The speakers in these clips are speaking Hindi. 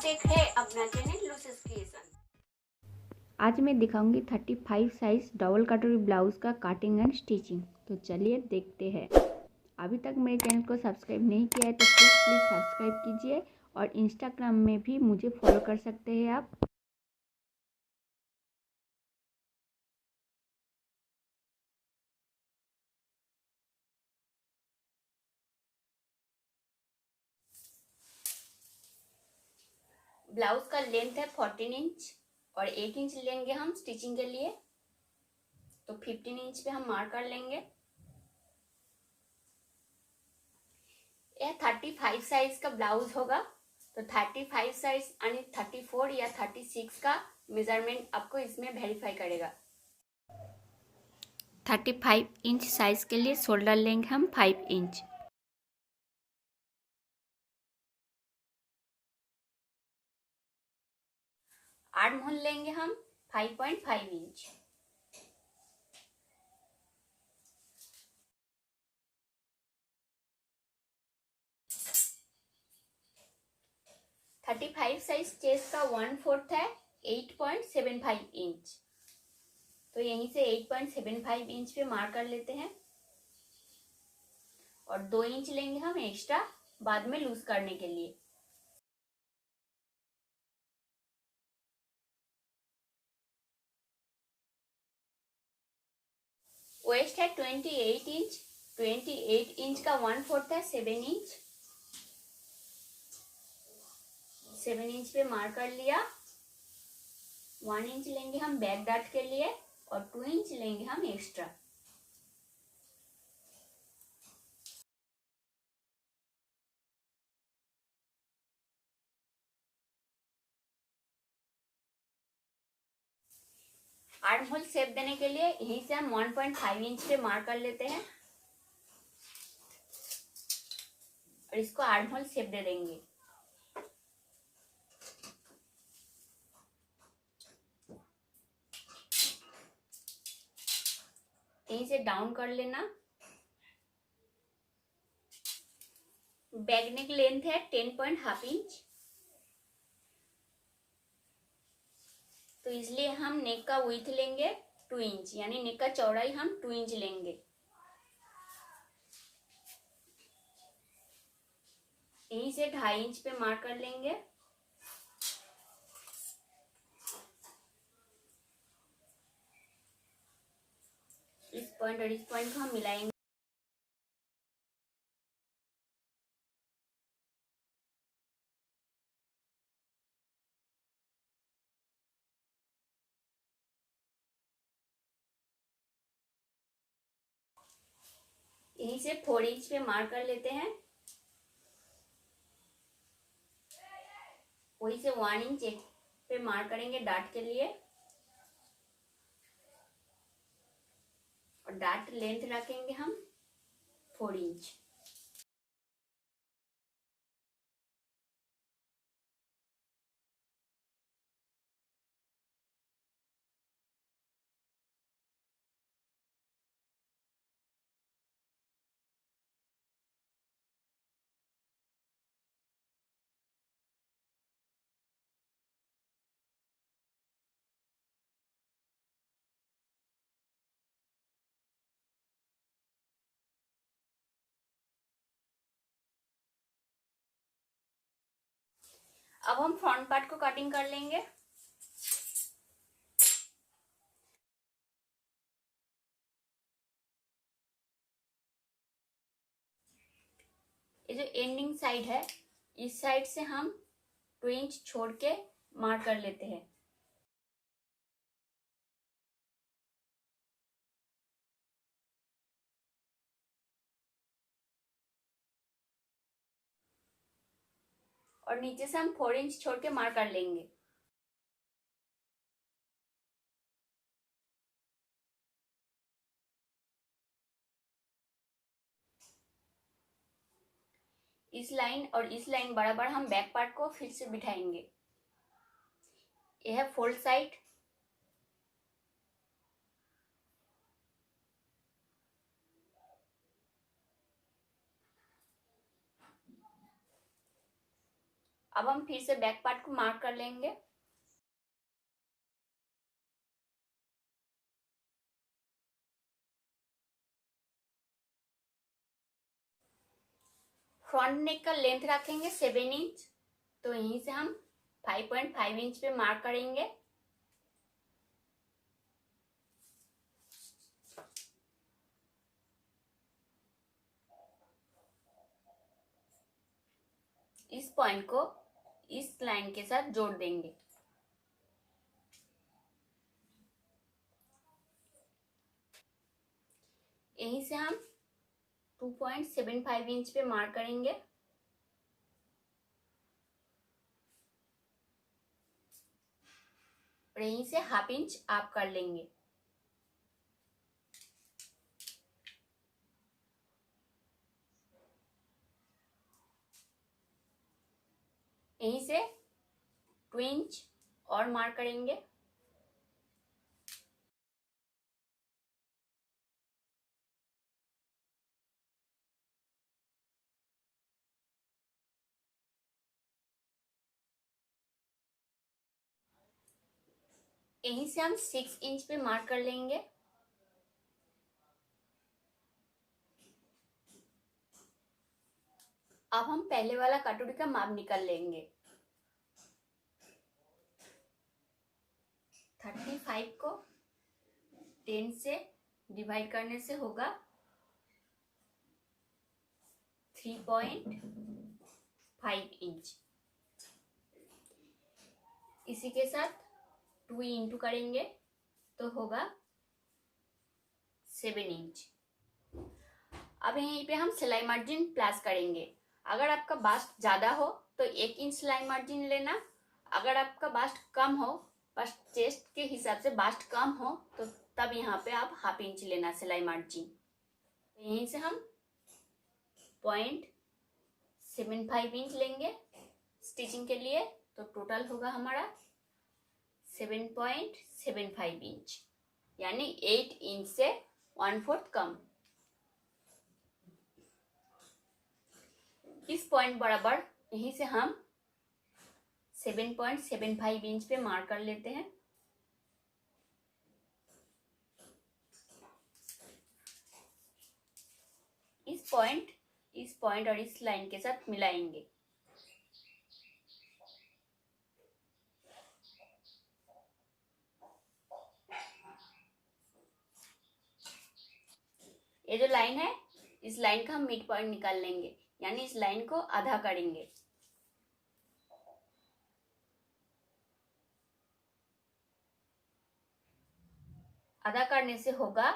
एक है अपना चैनल लूसेस क्रिएशन। आज मैं दिखाऊंगी 35 साइज डबल कटोरी ब्लाउज़ का कटिंग एंड स्टिचिंग। तो चलिए देखते हैं। अभी तक मेरे चैनल को सब्सक्राइब नहीं किया है तो प्लीज़ सब्सक्राइब कीजिए और इंस्टाग्राम में भी मुझे फॉलो कर सकते हैं आप। ब्लाउज का लेंथ है 14 इंच और 1 इंच लेंगे हम स्टिचिंग के लिए, तो 15 इंच पे हम मार्क कर लेंगे। यह 35 साइज का ब्लाउज होगा, तो 35 साइज यानी 34 या 36 का मेजरमेंट आपको इसमें वेरीफाई करेगा। 35 इंच साइज के लिए शोल्डर लेंगे हम 5 इंच। आर्म होल लेंगे हम 5.5 inch. Thirty five size chest का 1/4 है 8.75 इंच, तो यहीं से 8.75 इंच पे मार्क कर लेते हैं और 2 इंच लेंगे हम एक्स्ट्रा बाद में लूज करने के लिए। वेस्ट है 28 इंच, 28 इंच का 1/4 है 7 इंच। 7 इंच पे मार्क कर लिया। 1 इंच लेंगे हम बैक डार्ट के लिए और 2 इंच लेंगे हम एक्स्ट्रा। आर्म होल शेप देने के लिए यहीं से हम 1.5 इंच पे मार्क कर लेते हैं और इसको आर्म होल शेप दे देंगे। यहीं से डाउन कर लेना। बैक नेक लेंथ है 10.5 इंच, तो इसलिए हम नेक का विड्थ लेंगे 2 इंच, यानी नेक का चौड़ाई हम 2 इंच लेंगे। यहीं से 2.5 इंच पे मार्क कर लेंगे। इस पॉइंट और इस पॉइंट को हम मिलाएंगे। यहीं से 4 इंच पे मार्क कर लेते हैं। वहीं से 1 इंच पे मार्क करेंगे डार्ट के लिए और डार्ट लेंथ रखेंगे हम 4 इंच। अब हम फ्रंट पार्ट को कटिंग कर लेंगे। ये जो एंडिंग साइड है, इस साइड से हम 2 इंच छोड़ के मार्क कर लेते हैं। और नीचे से हम 4 इंच छोड़ के मार्क कर लेंगे। इस लाइन और इस लाइन बराबर हम बैक पार्ट को फिर से बिठाएंगे। यह है फोल्ड साइड। अब हम फिर से बैक पार्ट को मार्क कर लेंगे। फ्रंट नेक का लेंथ रखेंगे 7 इंच, तो यहीं से हम 5.5 इंच पे मार्क करेंगे। इस पॉइंट को इस लाइन के साथ जोड़ देंगे। यहीं से हम 2.75 इंच पे मार्क करेंगे। और यहीं से हाफ इंच आप कर लेंगे। यहीं से 2 इंच और मार्क करेंगे। यहीं से हम 6 इंच पे मार्क कर लेंगे। अब हम पहले वाला कटोरी का माप निकाल लेंगे। 35 को 10 से डिवाइड करने से होगा 3.5 इंच। इसी के साथ 2 इंटू करेंगे तो होगा 7 इंच। अब यहीं पे हम सिलाई मार्जिन प्लस करेंगे। अगर आपका बास्ट ज्यादा हो तो 1 इंच सिलाई मार्जिन लेना। अगर आपका बास्ट कम हो, बस चेस्ट के हिसाब से बास्ट कम हो, तो तब यहाँ पे आप हाफ इंच लेना सिलाई मार्जिन। तो यहीं से हम 0.75 इंच लेंगे स्टिचिंग के लिए, तो टोटल होगा हमारा 7.75 इंच, यानी 8 इंच से 1/4 कम। इस पॉइंट बराबर यहीं से हम 7.75 इंच पे मार्क कर लेते हैं। इस पॉइंट और इस लाइन के साथ मिलाएंगे। ये जो लाइन है, इस लाइन का हम मिड पॉइंट निकाल लेंगे, यानी इस लाइन को आधा करेंगे। आधा करने से होगा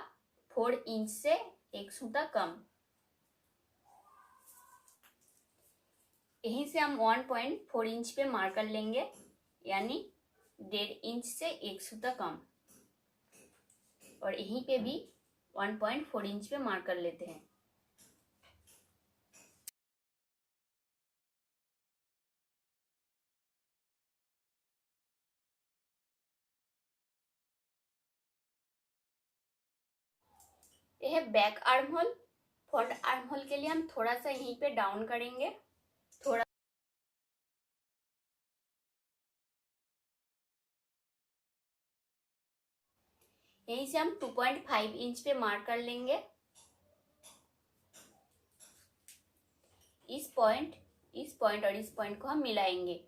4 इंच से 1 सूता कम। यहीं से हम 1.4 इंच पे मार्क कर लेंगे, यानी 1.5 इंच से 1 सूता कम। और यहीं पे भी 1.4 इंच पे मार्क कर लेते हैं। यह है back arm hole. Front arm hole के लिए हम थोड़ा सा यहीं पे डाउन करेंगे, थोड़ा। यहीं से हम 2.5 इंच पे मार्क कर लेंगे। इस पॉइंट और इस पॉइंट को हम मिलाएंगे।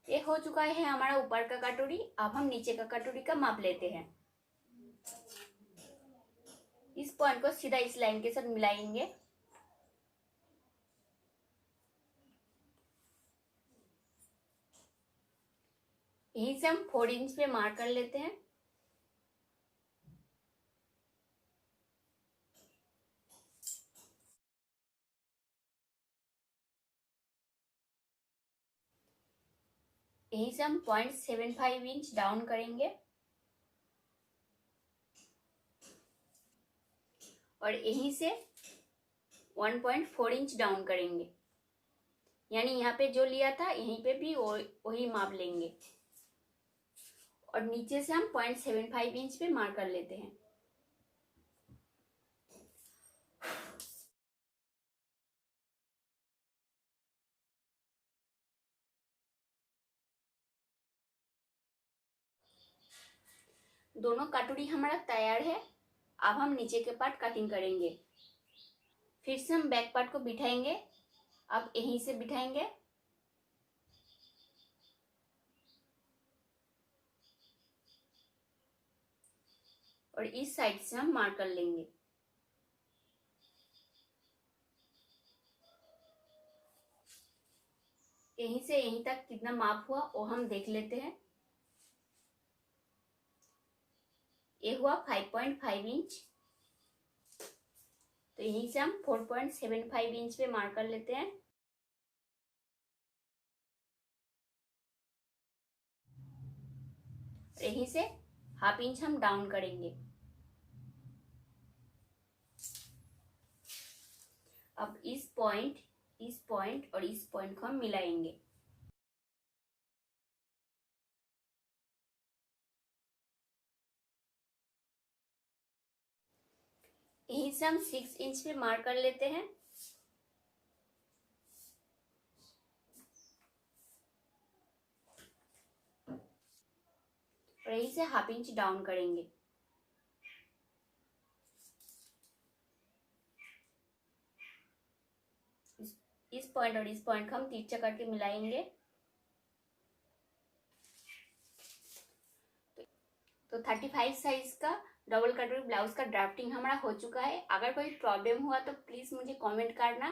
ये हो चुका है हमारा ऊपर का कटोरी। अब हम नीचे का कटोरी का माप लेते हैं। इस पॉइंट को सीधा इस लाइन के साथ मिलाएंगे। यहीं से हम 4 इंच पे मार्क कर लेते हैं। यहीं से हम 0.75 इंच डाउन करेंगे और यहीं से 1.4 इंच डाउन करेंगे, यानी यहाँ पे जो लिया था यहीं पे भी वही माप लेंगे। और नीचे से हम 0.75 इंच पे मार्क कर लेते हैं। दोनों कटोरी हमारा तैयार है। अब हम नीचे के पार्ट कटिंग करेंगे। फिर से हम बैक पार्ट को बिठाएंगे। अब यहीं से बिठाएंगे और इस साइड से हम मार्क कर लेंगे। यहीं से यहीं तक कितना माप हुआ वो हम देख लेते हैं। ये हुआ 5.5 इंच। तो यहीं से हम 4.75 इंच पे मार्क कर लेते हैं। यहीं से हाफ इंच हम डाउन करेंगे। अब इस पॉइंट और इस पॉइंट को हम मिलाएंगे। यहीं से हम 6 इंच पे मार्क कर लेते हैं। और यहीं से हाफ इंच डाउन करेंगे। इस पॉइंट और इस पॉइंट को हम तिरछा करके मिलाएंगे। तो 35 साइज का डबल कटोरी ब्लाउज का ड्राफ्टिंग हमारा हो चुका है। अगर कोई प्रॉब्लम हुआ तो प्लीज मुझे कमेंट करना।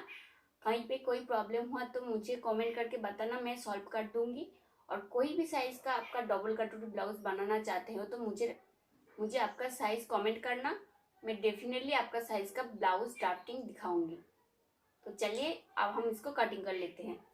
कहीं पे कोई प्रॉब्लम हुआ तो मुझे कमेंट करके बताना, मैं सॉल्व कर दूंगी। और कोई भी साइज का आपका डबल कटोरी ब्लाउज बनाना चाहते हो तो मुझे आपका साइज कमेंट करना। मैं डेफिनेटली आपका साइज का ब्लाउज ड्राफ्टिंग दिखाऊंगी। तो चलिए अब हम इसको कटिंग कर लेते हैं।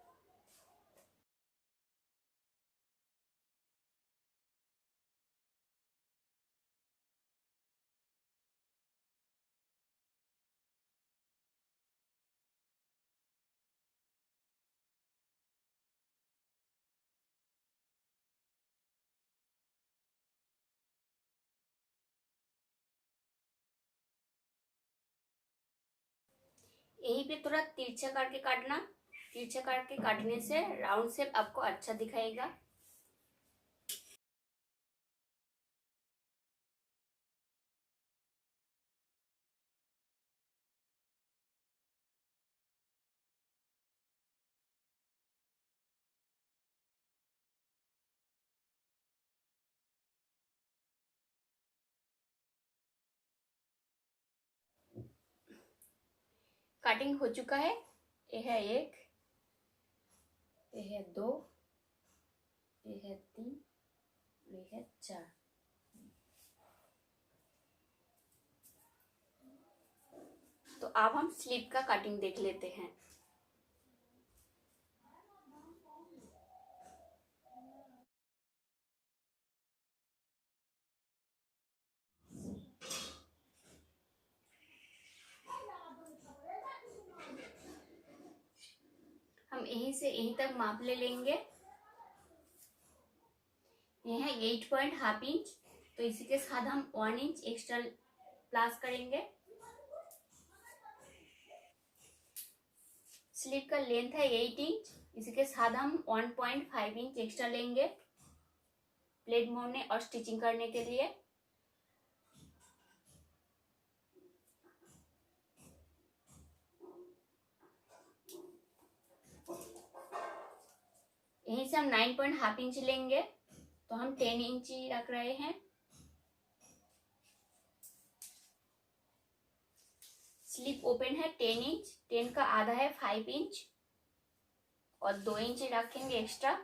यहीं पे थोड़ा तिरछा करके काटना। तिरछा करके काटने से राउंड शेप आपको अच्छा दिखाएगा। कटिंग हो चुका है। ये है 1, ये है 2, ये है 3, ये है 4। तो अब हम स्लीव का कटिंग देख लेते हैं। हम यहीं से यहीं तक माप ले लेंगे। यह है 8.5 इंच। तो इसी के साथ हम 1 इंच एक्स्ट्रा प्लस करेंगे। स्लीव का लेंथ है 8 इंच। इसी के साथ हम 1.5 इंच एक्स्ट्रा लेंगे प्लेट मोड़ने और स्टिचिंग करने के लिए। यहीं से हम 9.5 इंच लेंगे। तो हम 10 इंच ही रख रहे हैं। स्लीव ओपन है 10 इंच। 10 का आधा है 5 इंच और 2 इंच रखेंगे एक्स्ट्रा।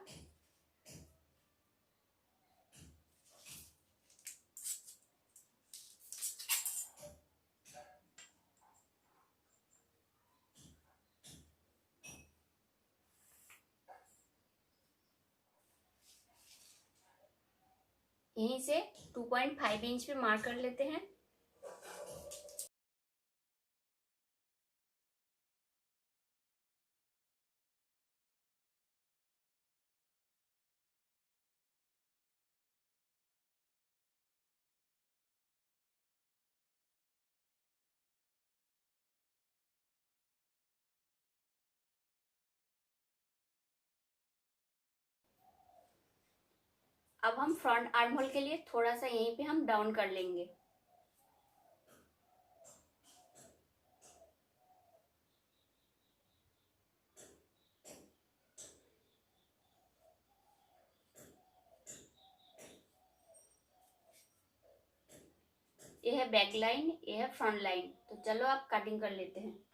यहीं से 2.5 इंच पे मार्क कर लेते हैं। अब हम फ्रंट आर्म होल के लिए थोड़ा सा यहीं पे हम डाउन कर लेंगे। ये है बैक लाइन, ये है फ्रंट लाइन। तो चलो आप कटिंग कर लेते हैं।